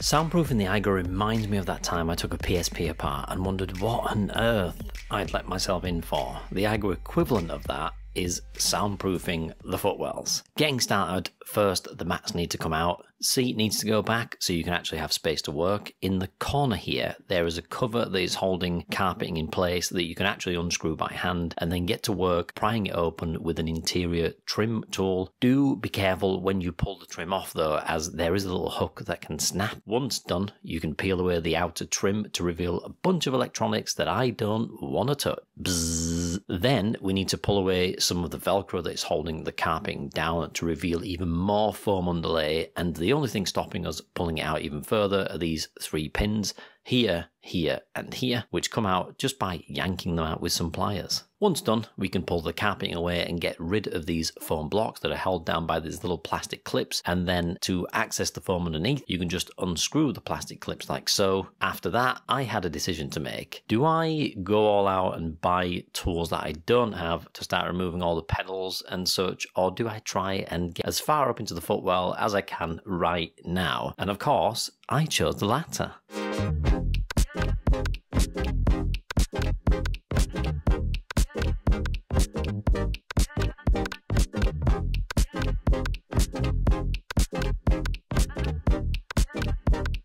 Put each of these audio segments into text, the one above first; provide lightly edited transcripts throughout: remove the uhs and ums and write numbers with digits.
Soundproofing the Aygo reminds me of that time I took a PSP apart and wondered what on earth I'd let myself in for. The Aygo equivalent of that is soundproofing the Footwells. Getting started, first the mats need to come out, seat needs to go back so you can actually have space to work. In the corner here there is a cover that is holding carpeting in place that you can actually unscrew by hand and then get to work prying it open with an interior trim tool. Do be careful when you pull the trim off though, as there is a little hook that can snap. Once done, you can peel away the outer trim to reveal a bunch of electronics that I don't want to touch. Bzzz. Then we need to pull away some of the Velcro that is holding the carpeting down to reveal even more foam underlay, and the only thing stopping us pulling it out even further are these 3 pins here, here and here, which come out just by yanking them out with some pliers. Once done, we can pull the carpeting away and get rid of these foam blocks that are held down by these little plastic clips, and then to access the foam underneath you can just unscrew the plastic clips like so. After that, I had a decision to make. Do I go all out and buy tools that I don't have to start removing all the pedals and such, or do I try and get as far up into the footwell as I can right now? And of course I chose the latter.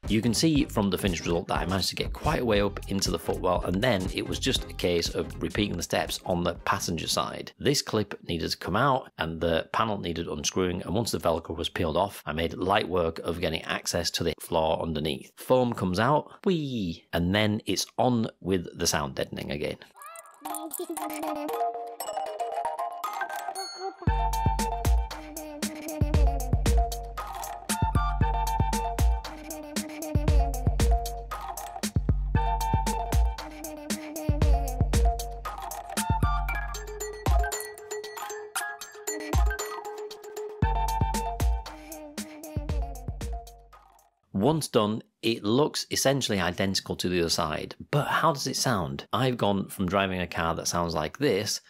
You can see from the finished result that I managed to get quite a way up into the footwell, and then it was just a case of repeating the steps on the passenger side. This clip needed to come out and the panel needed unscrewing, and once the Velcro was peeled off, I made light work of getting access to the floor underneath. Foam comes out, whee, and then it's on with the sound deadening again. Once done, it looks essentially identical to the other side, but how does it sound? I've gone from driving a car that sounds like this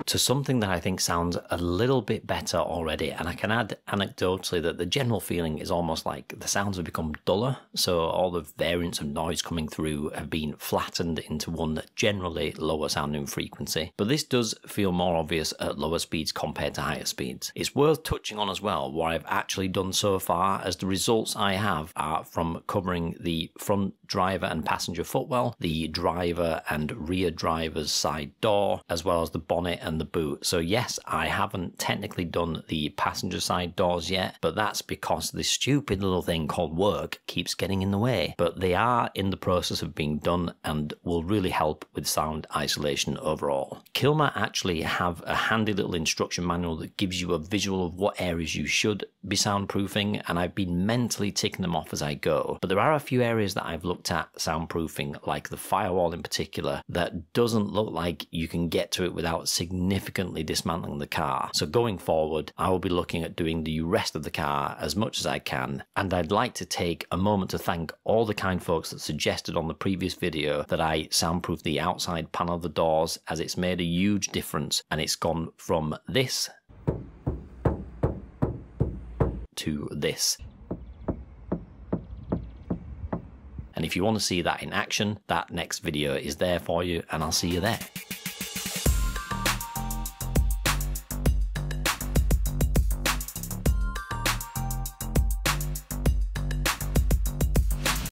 to something that I think sounds a little bit better already. And I can add anecdotally that the general feeling is almost like the sounds have become duller, so all the variants of noise coming through have been flattened into one generally lower sounding frequency. But this does feel more obvious at lower speeds compared to higher speeds. It's worth touching on as well what I've actually done so far, as the results I have are from covering the front driver and passenger footwell, the driver and rear driver's side door, as well as the bonnet and the boot. So yes, I haven't technically done the passenger side doors yet, but that's because this stupid little thing called work keeps getting in the way. But they are in the process of being done and will really help with sound isolation overall. Kilmer actually have a handy little instruction manual that gives you a visual of what areas you should be soundproofing, and I've been mentally ticking them off as I go. But there are a few areas that I've looked at soundproofing, like the firewall in particular, that doesn't look like you can get to it without significantly dismantling the car. So going forward, I will be looking at doing the rest of the car as much as I can, and I'd like to take a moment to thank all the kind folks that suggested on the previous video that I soundproof the outside panel of the doors, as it's made a huge difference, and it's gone from this to this. And if you want to see that in action, that next video is there for you, and I'll see you there.